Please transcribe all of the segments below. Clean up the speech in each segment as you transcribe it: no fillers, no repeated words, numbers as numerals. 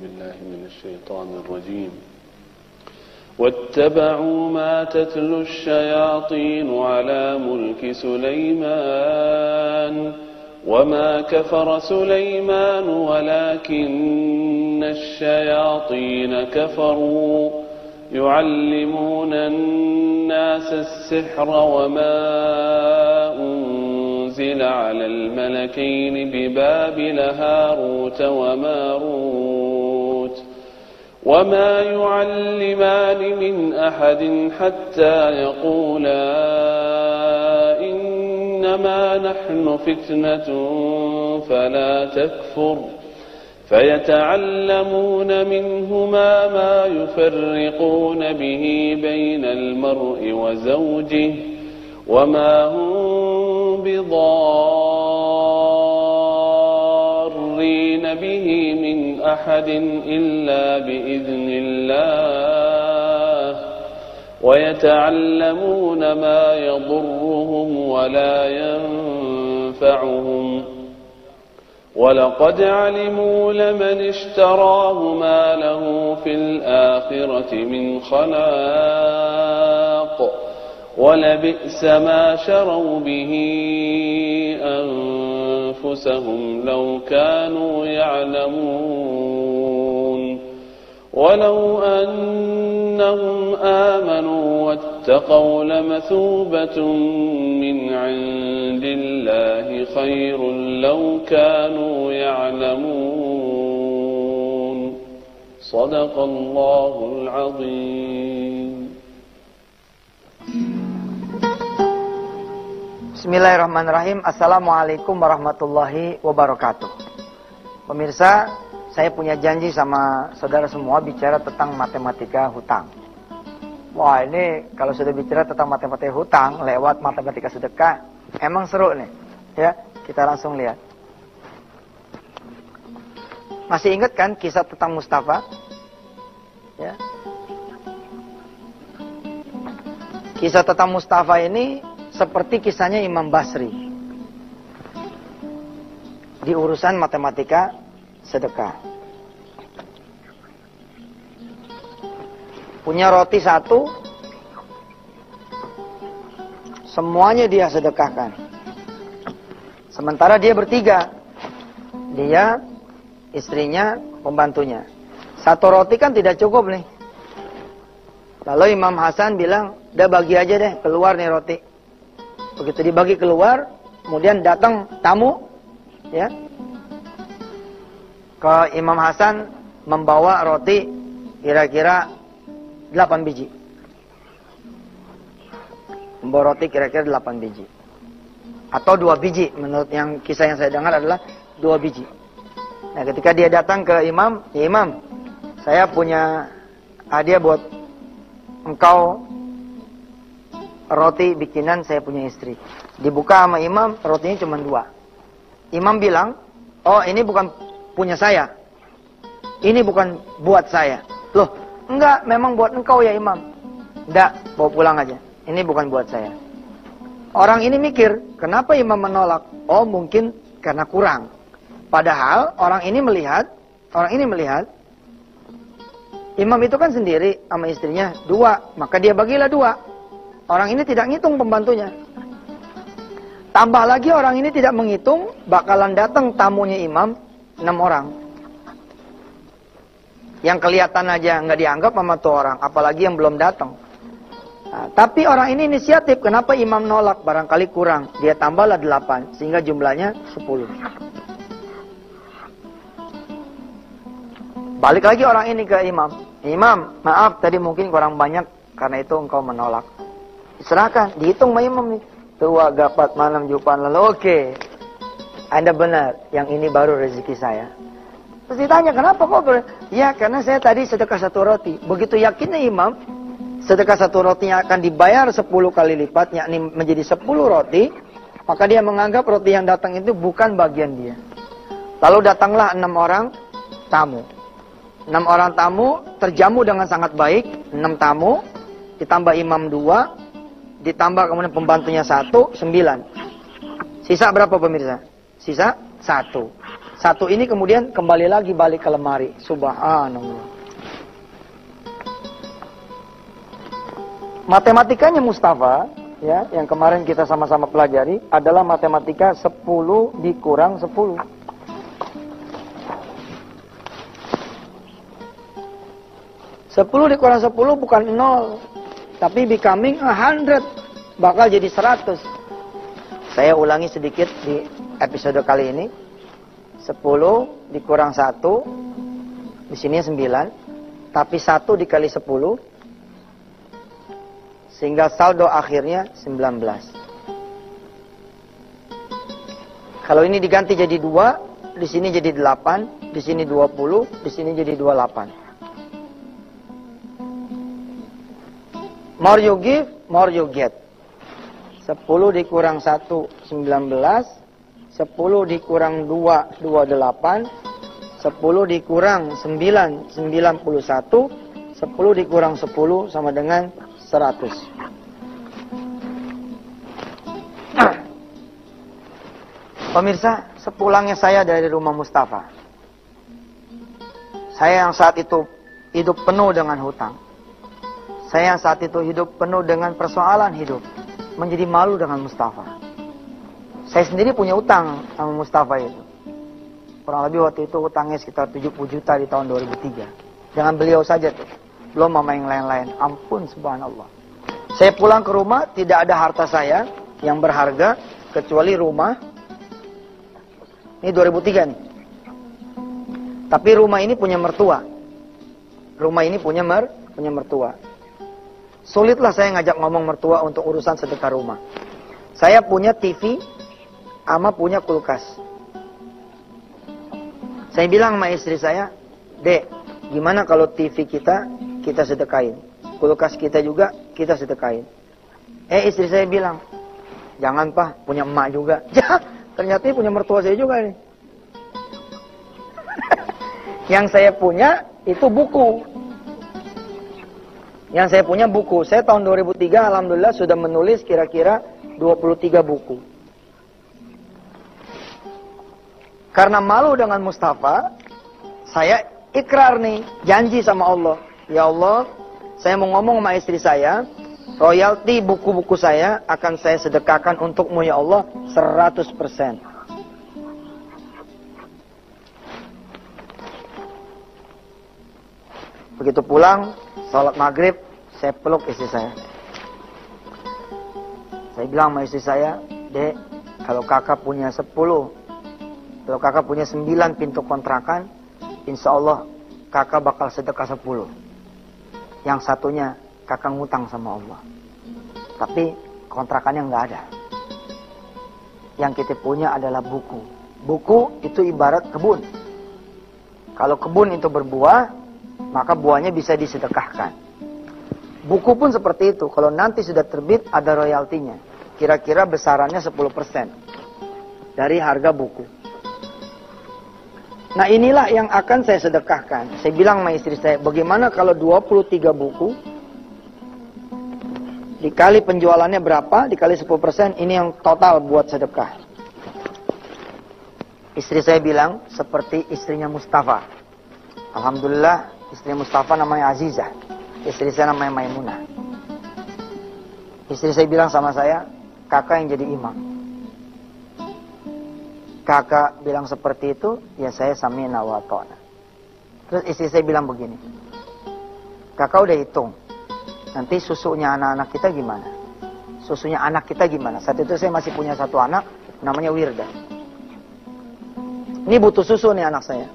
بالله من الشيطان الرجيم واتبعوا ما تتلو الشياطين على ملك سليمان وما كفر سليمان ولكن الشياطين كفروا يعلمون الناس السحر وما أنزل على الملكين ببابل هاروت وماروت وما يعلمان من أحد حتى يقولا إنما نحن فتنة فلا تكفر فيتعلمون منهما ما يفرقون به بين المرء وزوجه وما هم بضارين به من أحد إلا بإذن الله ويتعلمون ما يضرهم ولا ينفعهم ولقد علموا لمن اشتراه ما له في الآخرة من خلاق ولبئس ما شروا به أنفسهم لو كانوا يعلمون ولو أنهم آمنوا واتقوا لمثوبة من عند الله خير لو كانوا يعلمون صدق الله العظيم. Bismillahirrahmanirrahim. Assalamualaikum warahmatullahi wabarakatuh. Pemirsa, saya punya janji sama saudara semua bicara tentang matematika hutang. Wah, ini kalau sudah bicara tentang matematika hutang lewat matematika sedekah, emang seru nih. Ya, kita langsung lihat. Masih ingat kan kisah tentang Mustafa? Ya. Kisah tentang Mustafa ini seperti kisahnya Imam Basri di urusan matematika sedekah. Punya roti satu, semuanya dia sedekahkan. Sementara dia bertiga, dia, istrinya, pembantunya. Satu roti kan tidak cukup nih. Lalu Imam Hasan bilang, udah bagi aja deh, keluar nih roti. Begitu dibagi keluar, kemudian datang tamu, ya, ke Imam Hasan membawa roti kira-kira 8 biji. Membawa roti kira-kira 8 biji. Atau 2 biji, menurut yang kisah yang saya dengar adalah 2 biji. Nah, ketika dia datang ke Imam, ya Imam, saya punya hadiah buat engkau, roti bikinan saya punya istri. Dibuka sama Imam, rotinya cuma 2. Imam bilang, oh ini bukan punya saya. Ini bukan buat saya. Loh, enggak, memang buat engkau ya Imam. Enggak, bawa pulang aja. Ini bukan buat saya. Orang ini mikir, kenapa Imam menolak? Oh mungkin karena kurang. Padahal orang ini melihat, Imam itu kan sendiri sama istrinya 2, maka dia bagilah 2. Orang ini tidak ngitung pembantunya. Tambah lagi orang ini tidak menghitung, bakalan datang tamunya Imam 6 orang. Yang kelihatan aja nggak dianggap sama tuh orang, apalagi yang belum datang. Nah, tapi orang ini inisiatif, kenapa Imam nolak? Barangkali kurang, dia tambahlah 8, sehingga jumlahnya 10. Balik lagi orang ini ke Imam. Imam, maaf tadi mungkin kurang banyak, karena itu engkau menolak. Serahkan, dihitung sama Imam nih. Tua, gapat, malam, jupan, lalu oke. Anda benar, yang ini baru rezeki saya. Terus ditanya, kenapa kok? Ya, karena saya tadi sedekah 1 roti. Begitu yakinnya Imam, sedekah 1 rotinya akan dibayar 10 kali lipat, yakni menjadi 10 roti, maka dia menganggap roti yang datang itu bukan bagian dia. Lalu datanglah 6 orang tamu. 6 orang tamu terjamu dengan sangat baik. 6 tamu, ditambah Imam 2, ditambah kemudian pembantunya 1, 9. Sisa berapa pemirsa? Sisa 1. Satu ini kemudian kembali lagi balik ke lemari. Subhanallah. Matematikanya Mustafa, ya, yang kemarin kita sama-sama pelajari adalah matematika 10 dikurang 10. 10 dikurang 10 bukan 0, tapi becoming 100, bakal jadi 100. Saya ulangi sedikit di episode kali ini. 10 dikurang 1, di sini 9, tapi 1 dikali 10, sehingga saldo akhirnya 19. Kalau ini diganti jadi 2, di sini jadi 8, di sini 20, di sini jadi 28. More you give, more you get. 10 dikurang 1, 19. 10 dikurang 2, 28. 10 dikurang 9, 91. 10 dikurang 10 sama dengan 100. Pemirsa, sepulangnya saya dari rumah Mustafa, saya yang saat itu hidup penuh dengan hutang. Saya yang saat itu hidup penuh dengan persoalan hidup. Menjadi malu dengan Mustafa. Saya sendiri punya utang sama Mustafa itu. Kurang lebih waktu itu utangnya sekitar 70 juta di tahun 2003. Dengan beliau saja tuh. Belum mama yang lain-lain. Ampun, subhanallah. Saya pulang ke rumah, tidak ada harta saya yang berharga kecuali rumah. Ini 2003 nih. Tapi rumah ini punya mertua. Rumah ini punya mertua. Sulitlah saya ngajak ngomong mertua untuk urusan sedekah rumah. Saya punya TV, ama punya kulkas. Saya bilang sama istri saya, Dek, gimana kalau TV kita sedekahin? Kulkas kita juga kita sedekahin. Istri saya bilang, jangan Pak, punya emak juga. Ya, ternyata punya mertua saya juga nih. Yang saya punya itu buku. Yang saya punya buku. Saya tahun 2003 alhamdulillah sudah menulis kira-kira 23 buku. Karena malu dengan Mustafa, saya ikrar nih, janji sama Allah. Ya Allah, saya mau ngomong sama istri saya, royalti buku-buku saya akan saya sedekahkan untukmu ya Allah 100%. Begitu pulang, salat maghrib, saya peluk istri saya. Saya bilang sama istri saya, Dek, kalau kakak punya 10, kalau kakak punya 9 pintu kontrakan, insya Allah kakak bakal sedekah 10. Yang satunya kakak ngutang sama Allah. Tapi kontrakannya nggak ada. Yang kita punya adalah buku. Buku itu ibarat kebun. Kalau kebun itu berbuah, maka buahnya bisa disedekahkan. Buku pun seperti itu. Kalau nanti sudah terbit, ada royaltinya. Kira-kira besarannya 10% dari harga buku. Nah inilah yang akan saya sedekahkan. Saya bilang sama istri saya, bagaimana kalau 23 buku, dikali penjualannya berapa, dikali 10%, ini yang total buat sedekah. Istri saya bilang, seperti istrinya Mustafa. Alhamdulillah, istri Mustafa namanya Azizah. Istri saya namanya Maimunah. Istri saya bilang sama saya, kakak yang jadi imam. Kakak bilang seperti itu, ya saya sami'na wa ta'na. Terus istri saya bilang begini, kakak udah hitung, nanti susunya anak-anak kita gimana? Susunya anak kita gimana? Saat itu saya masih punya satu anak, namanya Wirda. Ini butuh susu nih anak saya.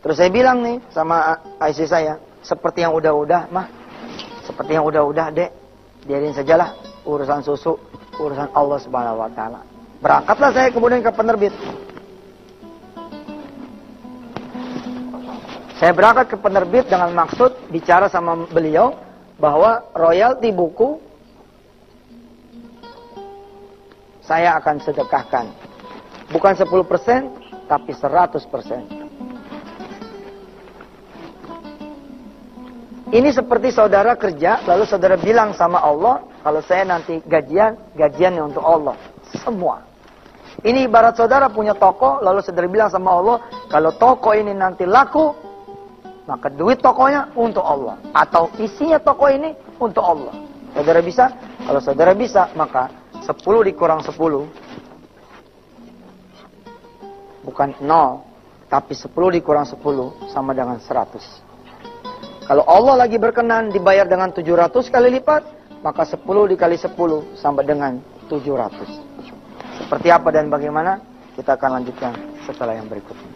Terus saya bilang nih sama istri saya, seperti yang udah-udah, mah, seperti yang udah-udah, Dek, biarin sajalah urusan susu, urusan Allah Subhanahu wa taala. Berangkatlah saya kemudian ke penerbit. Saya berangkat ke penerbit dengan maksud bicara sama beliau bahwa royalti buku saya akan sedekahkan. Bukan 10%, tapi 100%. Ini seperti saudara kerja, lalu saudara bilang sama Allah, kalau saya nanti gajiannya untuk Allah. Semua. Ini ibarat saudara punya toko, lalu saudara bilang sama Allah, kalau toko ini nanti laku, maka duit tokonya untuk Allah. Atau isinya toko ini untuk Allah. Saudara bisa? Kalau saudara bisa, maka 10 dikurang 10. Bukan 0, tapi 10 dikurang 10 sama dengan 100. Kalau Allah lagi berkenan dibayar dengan 700 kali lipat, maka 10 dikali 10 sama dengan 700. Seperti apa dan bagaimana? Kita akan lanjutkan setelah yang berikutnya.